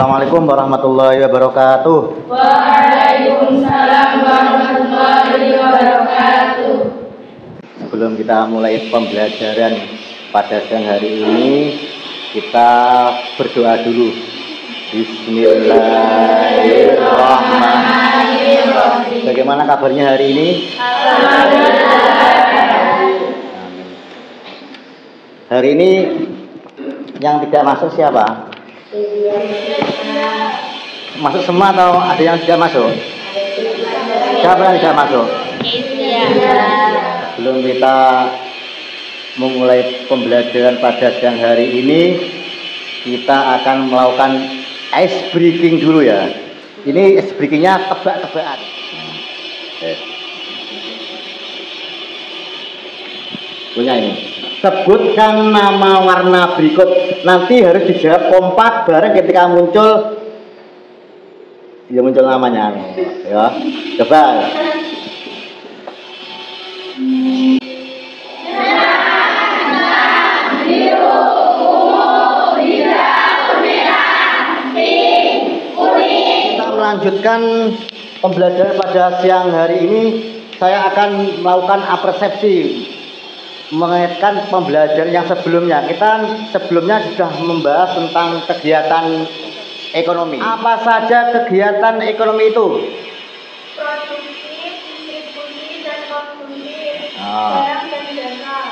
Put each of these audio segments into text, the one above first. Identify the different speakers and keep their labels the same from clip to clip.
Speaker 1: Assalamualaikum warahmatullahi wabarakatuh.
Speaker 2: Waalaikumsalam warahmatullahi wabarakatuh.
Speaker 1: Sebelum kita mulai pembelajaran pada siang hari ini, kita berdoa dulu. Bismillahirrahmanirrahim. Bagaimana kabarnya hari ini? Hari ini yang tidak masuk siapa? Masuk semua atau ada yang tidak masuk? Siapa yang tidak masuk? Sebelum kita memulai pembelajaran pada siang hari ini, kita akan melakukan ice breaking dulu ya. Ini ice breakingnya tebak-tebakan. Punya ini. Sebutkan nama warna berikut. Nanti harus dijawab kompak bareng ketika muncul. Ya muncul namanya. Ya. Coba. Kita melanjutkan pembelajaran pada siang hari ini. Saya akan melakukan apresiasi mengaitkan pembelajaran yang sebelumnya. Kita sebelumnya sudah membahas tentang kegiatan ekonomi. Apa saja kegiatan ekonomi itu?
Speaker 2: Produksi, distribusi, dan konsumsi, barang dan jasa.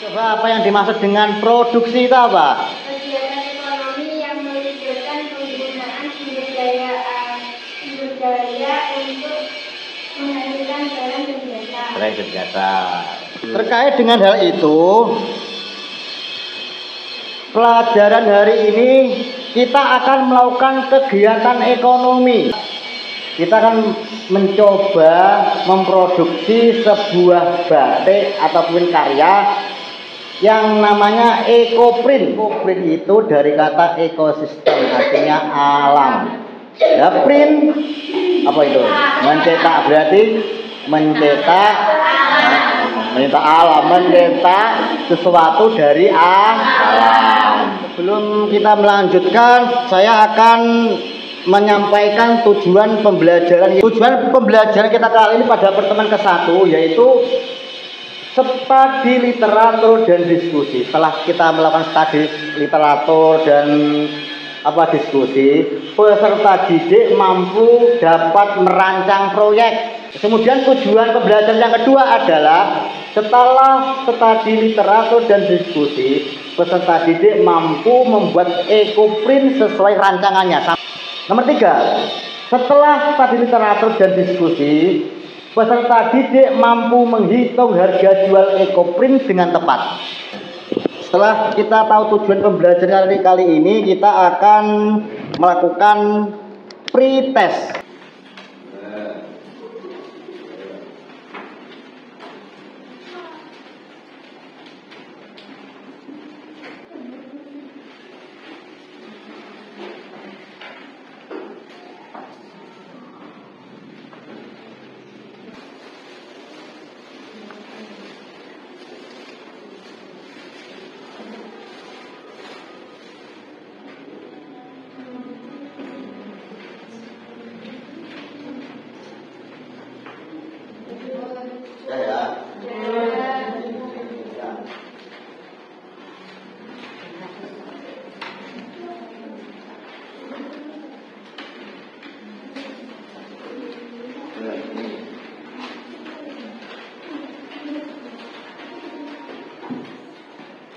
Speaker 1: Coba apa yang dimaksud dengan produksi itu apa?
Speaker 2: Kegiatan ekonomi yang melibatkan penggunaan sumber daya untuk menghasilkan barang dan jasa.
Speaker 1: Barang dan jasa. Terkait dengan hal itu, pelajaran hari ini kita akan melakukan kegiatan ekonomi. Kita akan mencoba memproduksi sebuah batik ataupun karya yang namanya ekoprint. Ekoprint itu dari kata ekosistem, artinya alam. Ya, print apa itu? Mencetak, berarti mencetak alam, mencetak sesuatu dari alam. Sebelum kita melanjutkan, saya akan menyampaikan tujuan pembelajaran. Tujuan pembelajaran kita kali ini pada pertemuan ke-1 yaitu studi literatur dan diskusi. Setelah kita melakukan studi literatur dan diskusi, peserta didik mampu dapat merancang proyek. Kemudian tujuan pembelajaran yang kedua adalah setelah studi literatur dan diskusi, peserta didik mampu membuat ekoprint sesuai rancangannya. Nomor 3, setelah studi literatur dan diskusi, peserta didik mampu menghitung harga jual ekoprint dengan tepat. Setelah kita tahu tujuan pembelajaran kali ini, kita akan melakukan pre-test.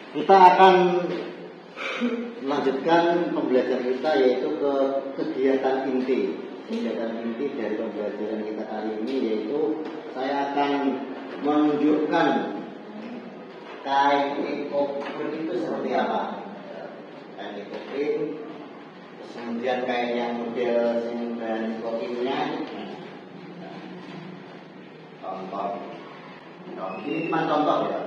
Speaker 1: Kita akan melanjutkan pembelajaran kita yaitu ke kegiatan inti. Kegiatan inti dari pembelajaran kita kali ini yaitu saya akan menunjukkan kain ekoprint itu seperti apa. Kain ekoprint, kemudian kain yang model dan kopinya. Contoh. Ini cuma contoh ya.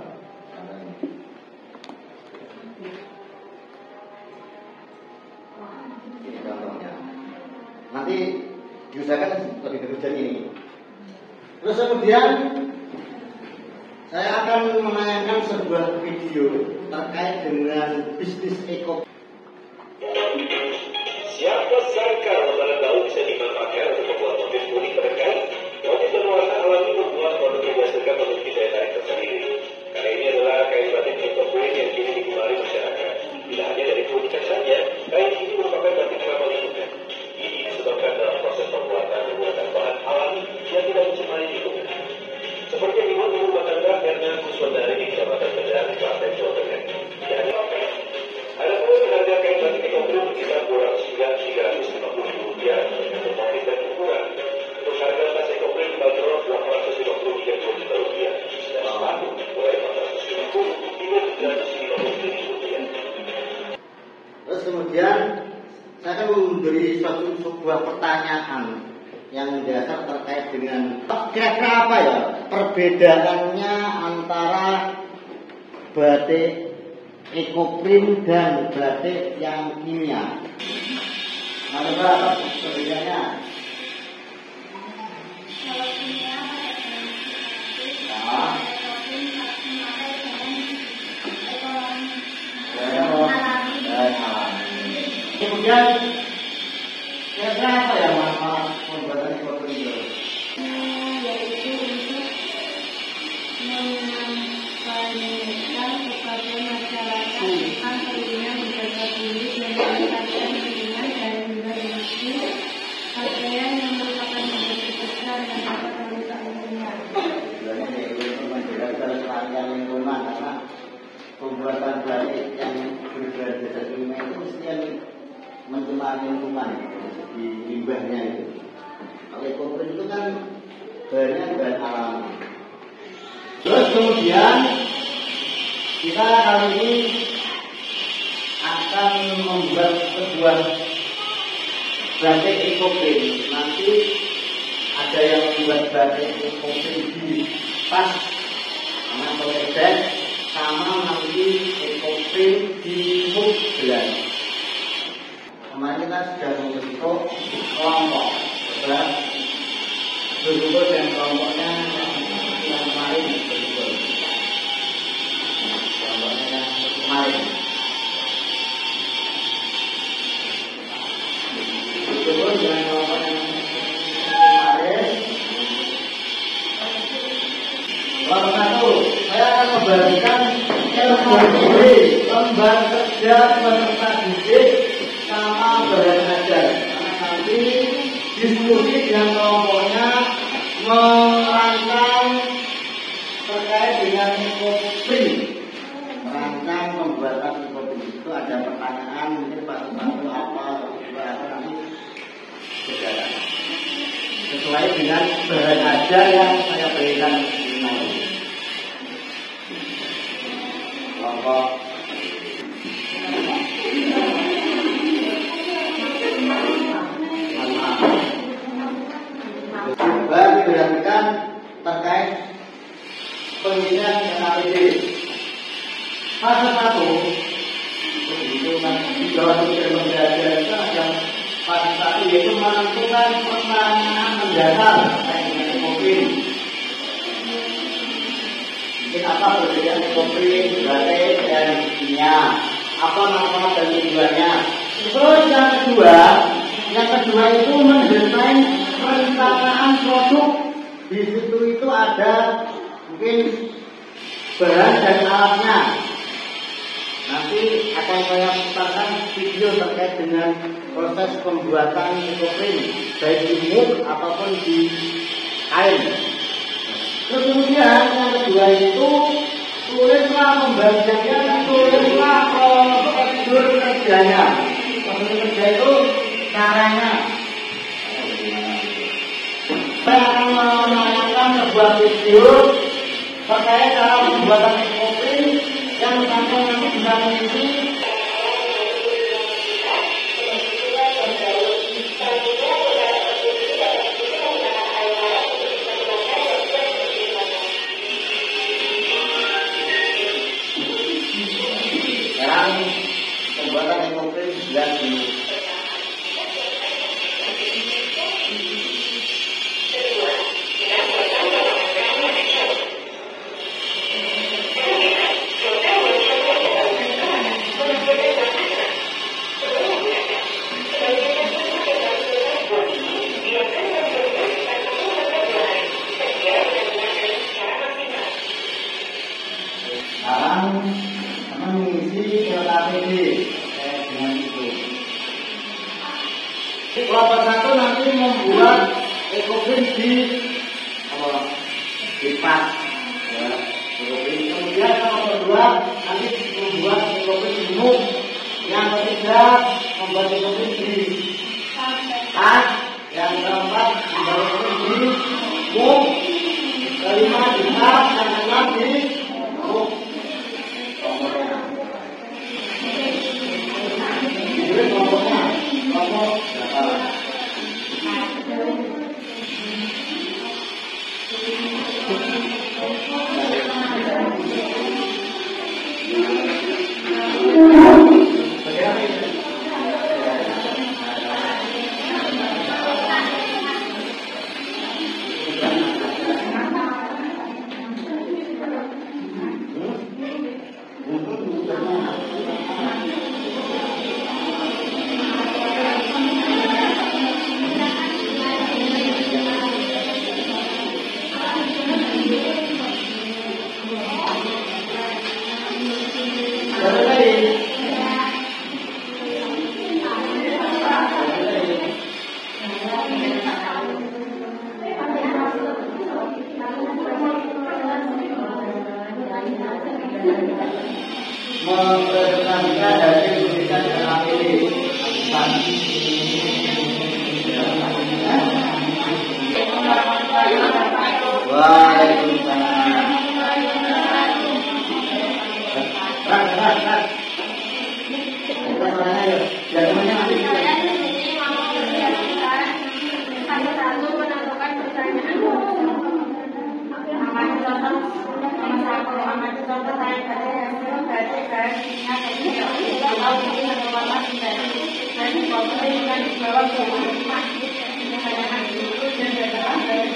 Speaker 1: Nanti diusahakan lebih bagus dari ini. Terus kemudian saya akan menayangkan sebuah video terkait dengan bisnis eko.
Speaker 3: Apa sangka lembaran daun bisa dimanfaatkan untuk membuat motif unik terkait? Motif dan warna alami membuat produk yang dihasilkan memiliki daya tarik tersendiri. Karena ini adalah kain batik contemporer yang kini digemari masyarakat. Tidak hanya dari keunikan saja, kain ini merupakan batik ramah lingkungan. Ini disebabkan dalam proses pembuatan menggunakan bahan alami yang tidak mencemari lingkungan. Seperti yang dibuat ibu rumah tangga Herna Kuswandari di Kecamatan Kendal, Klaten, Jawa Tengah. Ada pun harga kain batik ekoprint berkisar 200 hingga 350 ribu rupiah tergantung motif dan ukuran. Untuk harga tas ekoprint dibanderol 850 hingga 2 juta rupiah. Dan sepatu mulai 450 hingga 350 ribu rupiah.
Speaker 1: Terus kemudian saya akan memberi sebuah pertanyaan yang dasar terkait dengan kira-kira apa ya perbedaannya antara batik ekoprint dan batik yang kimia. Ada berapa perbedaannya?
Speaker 2: Kalau kimia
Speaker 1: kemudian kira-kira apa ya manfaat pembuatan ekoprint itu?
Speaker 2: yaitu untuk menyampaikan kepada masyarakat tentang pentingnya menjaga diri dan meningkatkan hubungan dan industri pakaian yang merupakan industri besar dan dapat merusak lingkungan.
Speaker 1: Sebenarnya itu menjaga kelestarian lingkungan karena pembuatan batik yang berbahan dasar kimia itu mesti yang mencemari lingkungan di limbahnya itu. Kalau ekoprint itu kan bahannya bahan alami. Terus kemudian kita kali ini akan membuat sebuah batik ekoprint. Nanti ada yang membuat batik ekoprint di pas sama koleksi sama nanti ekoprint di Muggelar. Kemarin kita sudah membentuk kelompok, berkumpul dan kelompoknya yang kemarin berkumpul. Kelompoknya yang kemarin berkumpul dengan kelompok yang kemarin. Nomor satu, saya akan membagikan ilmu diri, lembar kerja peserta didik sama bahan ajar. Karena nanti diskusi dengan kelompoknya merancang terkait dengan ekoprint. Merancang pembuatan ekoprint itu ada pertanyaan mungkin satu apa nanti berjalan sesuai dengan bahan ajar yang saya berikan ini. Kelompok bahan diperhatikan terkait pengisian NAPD. Fase 1 itu di bawah tujuan belajar itu ada fase 1 yaitu menentukan pertanyaan mendasar terkait dengan ekoprint. Mungkin apa perbedaan ekoprint, batik dan kimia? Apa manfaat dan tujuannya? Terus yang kedua itu mendesain perencanaan produk. Di situ itu ada mungkin bahan dan alatnya. Nanti akan saya putarkan video terkait dengan proses pembuatan ekoprint baik di mug ataupun di kain. Terus kemudian yang kedua itu tulislah pembagiannya dan tulislah prosedur kerjanya. Prosedur kerja itu caranya. Saya akan menayangkan sebuah video terkait cara pembuatan ekoprint yang sampai nanti bisa mengisi sekarang pembuatan ekoprint jelas dulu. Kelompok satu nanti membuat ekofin di lipat, ya. Kemudian kelompok dua nanti membuat ekofin di muk. Yang ketiga membuat ekofin di tas. Yang keempat membuat ekofin di muk. Kelima di tas, yang keenam di muk. Ini kelompoknya, kelompok mempresentasikan hasil tulisan dalam ini. Waalaikumsalam. Kita suaranya yuk. Biar temannya nanti.
Speaker 2: Satu menentukan pertanyaan. Amati contoh nomor satu. Amati contoh saya baca hasil baca garisnya kecil. Kalau ini ada warna dari dengan dijawab dengan pertanyaan itu dan jawab dari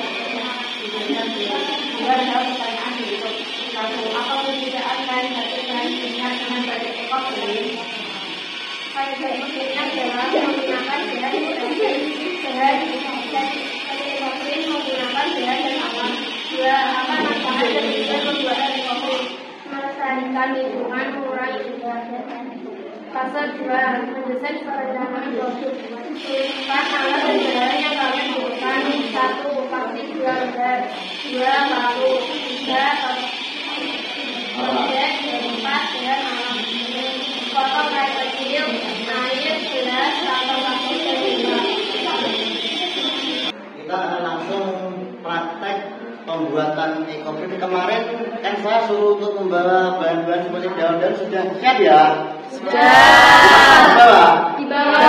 Speaker 2: dua jawab pertanyaan itu. Satu, apa perbedaan dari satu garisnya dengan baca ekor ini? Pada garisnya adalah menggunakan garis menggunakan bahan dan awan. Dua, apa manfaat dan tujuan pembuatan ekofin? Melestarikan lingkungan, mengurangi limbah. Fase 2, mendesain perencanaan produk. Tuliskan alat dan barang yang kalian butuhkan. 1. Vaksin 2 lembar. 2. Palu. 3. Objek. 4. Dan alam. Potong air kecil, air, gelas, atau vakum dan limbah.
Speaker 1: Kita akan langsung praktek pembuatan ekofin. Kemarin kan saya suruh untuk membawa bahan-bahan seperti daun-daun, sudah siap ya?
Speaker 2: Sudah. Di bawah.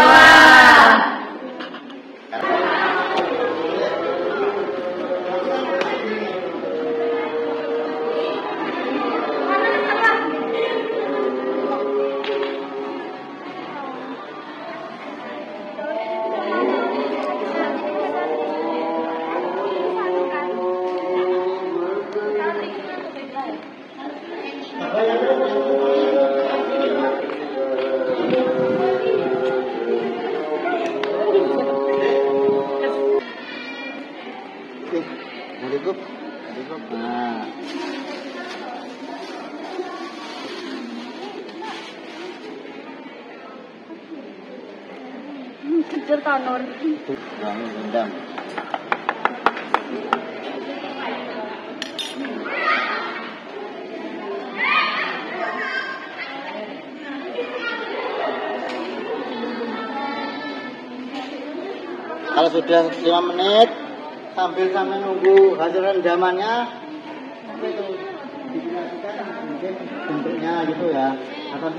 Speaker 1: Nah.
Speaker 2: Kejar tanur.
Speaker 1: Rendam. Kalau sudah 5 menit, sambil nunggu hasil rendamannya, itu dikombinasikan mungkin bentuknya gitu ya. Atau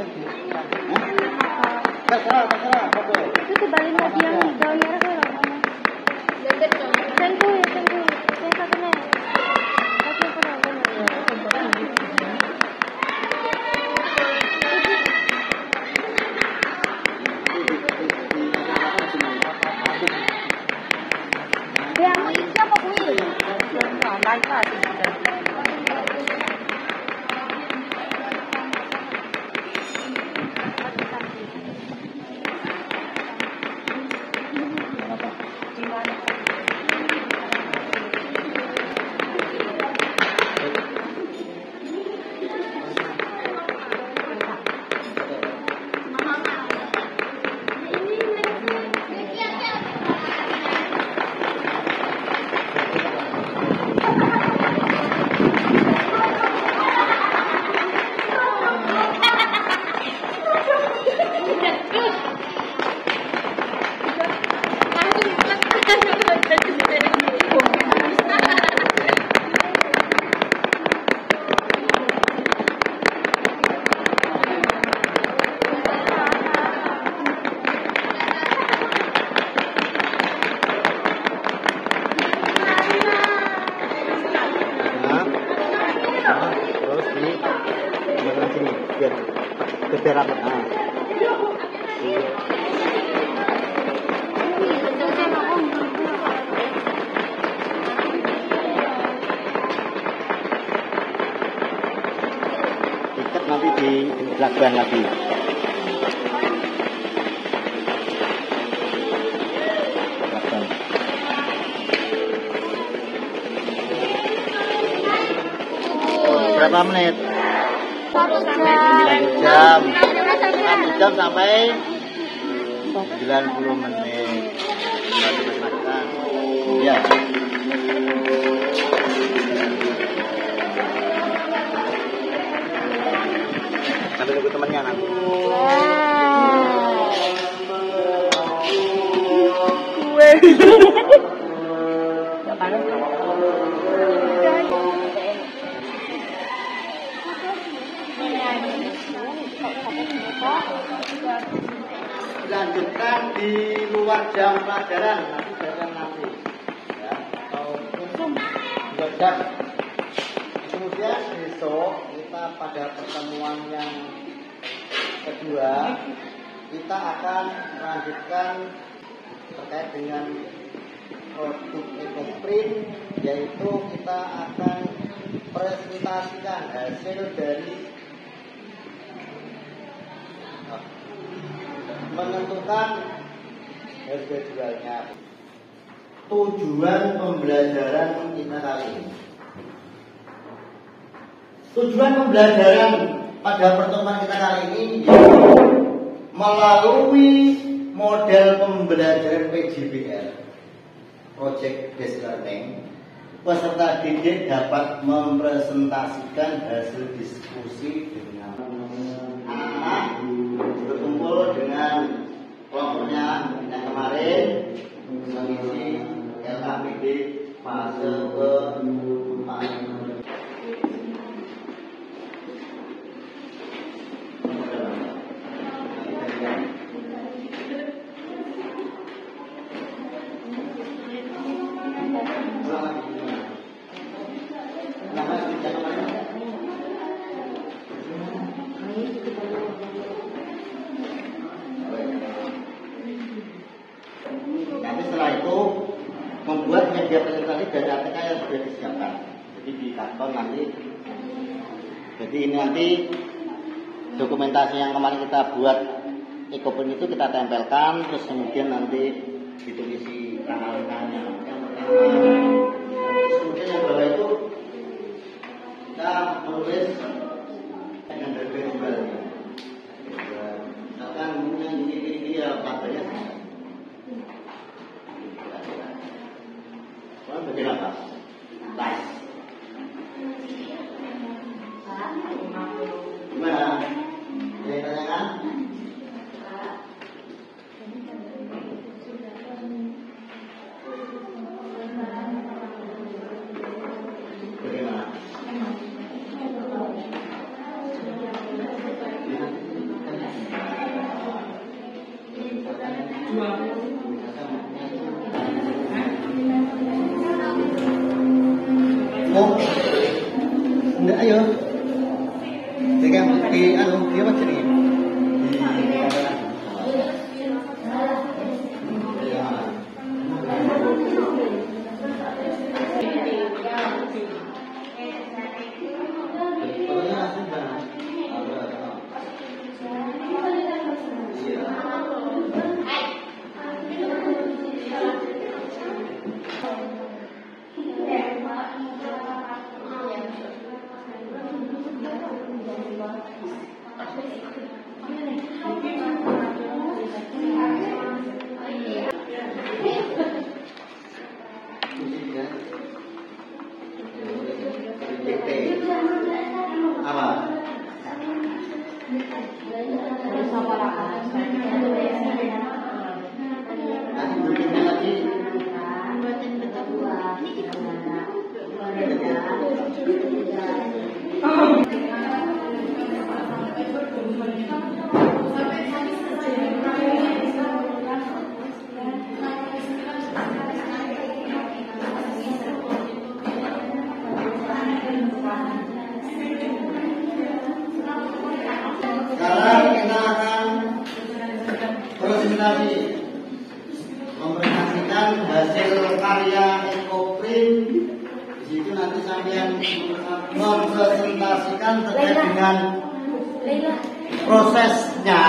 Speaker 1: terserah, oke.
Speaker 2: Itu kembali lagi yang daun merah kayak apa? Tengku. Yang satunya. Tapi apa namanya? Yang siapa kuih? Lain lah.
Speaker 1: biar rapet. Ikat nanti di belakang lagi. Belakang. Berapa menit?
Speaker 2: 1 jam.
Speaker 1: 1 jam. 1 jam sampai 90 menit. Baru makan. Iya. Sampai nunggu temannya nanti. Lanjutkan di luar jam pelajaran nanti ya, atau 2 jam. Kemudian besok kita pada pertemuan yang kedua kita akan melanjutkan terkait dengan produk EcoPrint, yaitu kita akan presentasikan hasil dari menentukan harga jualnya. Tujuan pembelajaran kita kali ini. Tujuan pembelajaran pada pertemuan kita kali ini yaitu melalui model pembelajaran PJBL, Project Based Learning, peserta didik dapat mempresentasikan hasil diskusi dengan anak-anak berkumpul dengan kelompoknya yang kemarin mengisi LKPD fase ke-4. Nanti setelah itu membuat media presentasi dari ATK yang sudah disiapkan. Jadi di kantor nanti. Jadi ini nanti dokumentasi yang kemarin kita buat EcoPrint itu kita tempelkan, terus kemudian nanti ditulisi tanggal-tanggalnya. Yang pertama, kemudian yang bawah itu kita menulis dengan harga jualnya. Misalkan yang ini ya pabriknya. Bagian apa? Tas. Gimana? Ada yang tanyakan? Bagaimana? Enggak, ayo. Pegang di dia apa sini? kemudian hasil karya ekoprint. Di situ nanti sampean mempresentasikan terkait dengan prosesnya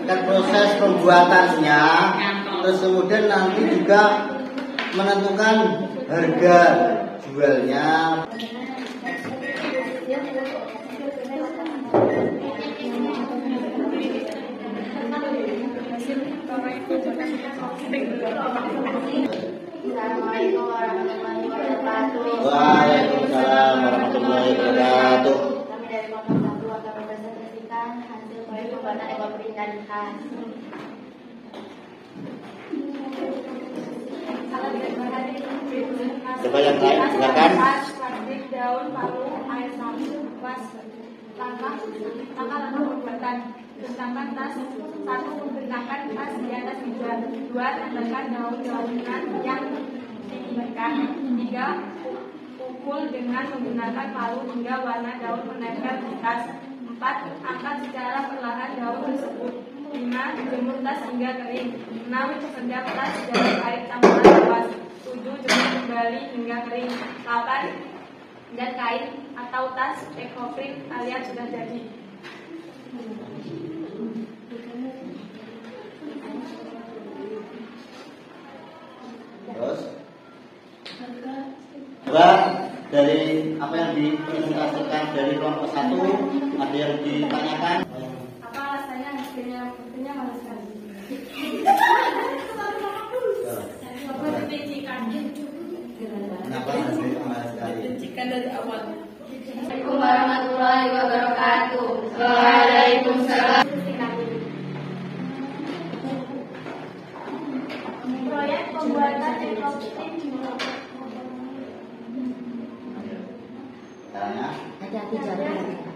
Speaker 1: dan proses pembuatannya. Terus kemudian nanti juga menentukan harga jualnya.
Speaker 2: Assalamualaikum warahmatullahi wabarakatuh.
Speaker 1: Waalaikumsalam warahmatullahi wabarakatuh.
Speaker 2: Kami dari kelompok 1 akan mempresentasikan hasil proyek pembuatan ekoprint dan khas.
Speaker 1: Coba yang lain, silakan.
Speaker 2: Pabrik daun palu air sapu was langkah pembuatan bentangkan tas 1 membentangkan tas di atas meja 2 tambahkan daun-daunan yang diinginkan 3 pukul dengan menggunakan palu hingga warna daun menempel di tas 4 angkat secara perlahan daun tersebut 5 jemur tas hingga kering 6 rendam tas dalam air campuran awas 7 jemur kembali hingga kering 8 dan kain atau tas ekoprint kalian sudah jadi.
Speaker 1: Terus coba dari apa yang dipresentasikan dari kelompok 1 ada yang ditanyakan?
Speaker 2: Apa alasannya hasilnya malas sekali?
Speaker 1: Kenapa hasilnya mahal sekali?
Speaker 2: Assalamualaikum warahmatullahi wabarakatuh. Waalaikumsalam. Proyek pembuatan ekoprint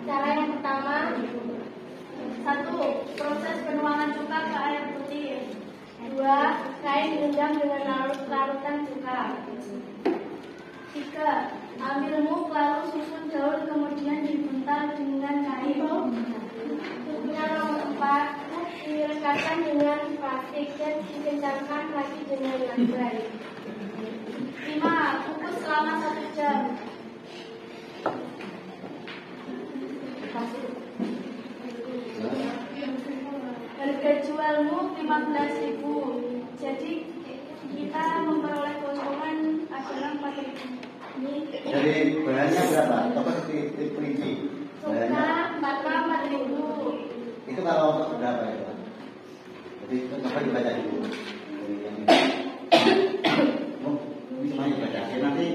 Speaker 2: cara yang pertama 1. Proses penuangan cuka ke air putih 2. Kain direndam dengan larutan cuka 3. Ambil muk lalu susun daun kemudian dibuntal dengan kain. Yang nomor 4. Direkatkan dengan plastik dan dikencangkan lagi dengan lantai. 5. Kukus selama 1 jam. Harga jualmu 15.000. Jadi kita memperoleh keuntungan adalah 4.000.
Speaker 1: Dari bahannya berapa? Toko perinci.
Speaker 2: Suka 4.000.
Speaker 1: Itu kalau untuk berapa ya Pak? Jadi coba dibaca dulu. Ini semuanya dibaca. Ya, nanti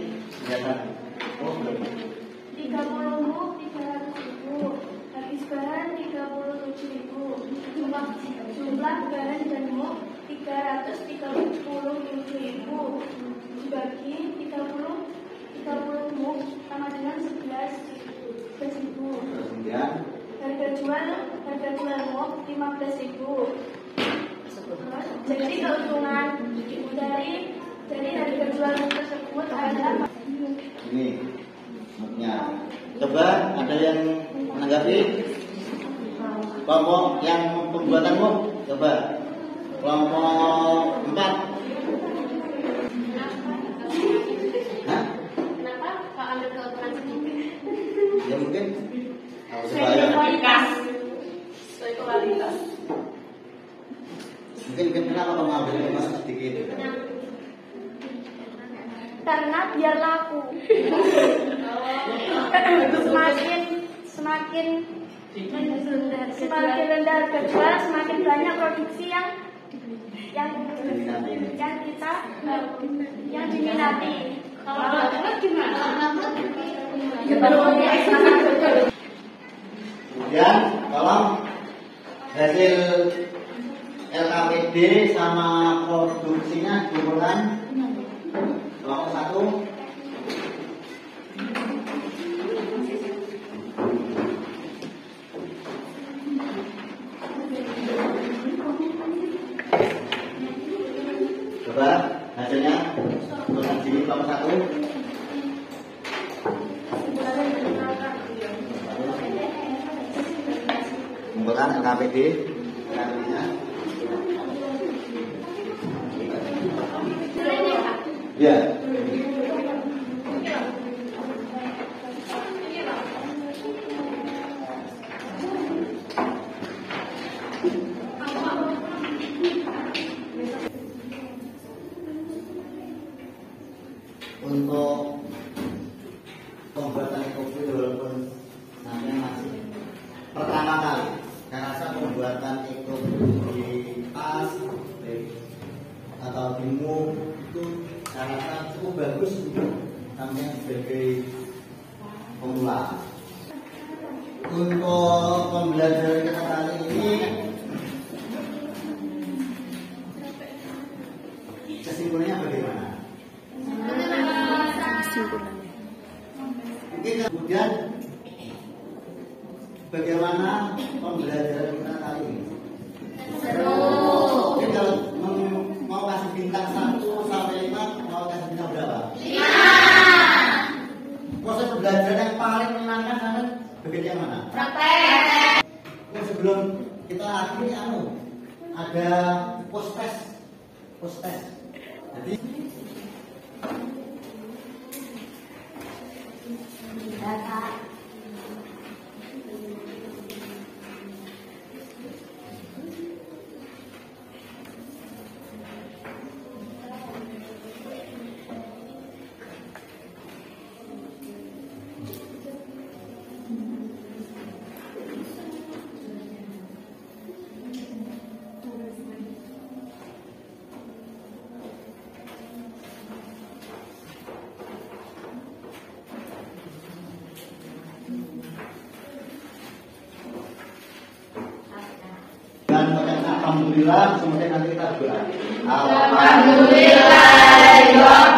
Speaker 1: kelihatan. Oh belum.
Speaker 2: 30 muk 300.000. Habis bahan 37.000. Jumlah bahan dan muk 330.000. Dibagi 30 muk sama dengan 11.000.
Speaker 1: Kemudian
Speaker 2: Harga jual muk 15.000. Jadi keuntungan dari harga jual muk tersebut adalah
Speaker 1: ini muknya. Coba ada yang menanggapi kelompok yang pembuatan muk? Coba kelompok 4.
Speaker 2: kenapa Pak ambil keuntungan sedikit?
Speaker 1: Ya mungkin
Speaker 2: Sesuai kualitas.
Speaker 1: Mungkin kenapa kamu ambil masuk sedikit?
Speaker 2: Karena biar laku. Semakin rendah harga jual, semakin banyak produksi yang kita yang diminati. Kalau gimana?
Speaker 1: Kemudian tolong hasil LKPD sama produksinya dikumpulkan. Kelompok 1. Coba hasilnya untuk sini kelompok 1. Kumpulkan LKPD. LKPD-nya. Ya. Untuk pembuatan kopi walaupun namanya masih pertama kali, saya rasa pembuatan kopi di tas atau di mug itu saya rasa cukup bagus namanya sebagai pemula. Untuk pembelajaran kita kali ini kesimpulannya bagaimana? Kemudian bagaimana pembelajaran kita kali ini? Seru. Jadi kalau mau kasih bintang 1 sampai 5, mau kasih bintang berapa? 5. Proses pembelajaran yang paling menyenangkan sangat bagian yang mana? Praktek. Sebelum kita akhiri ada post test. Jadi alhamdulillah, semoga nanti kita berdoa. Alhamdulillah,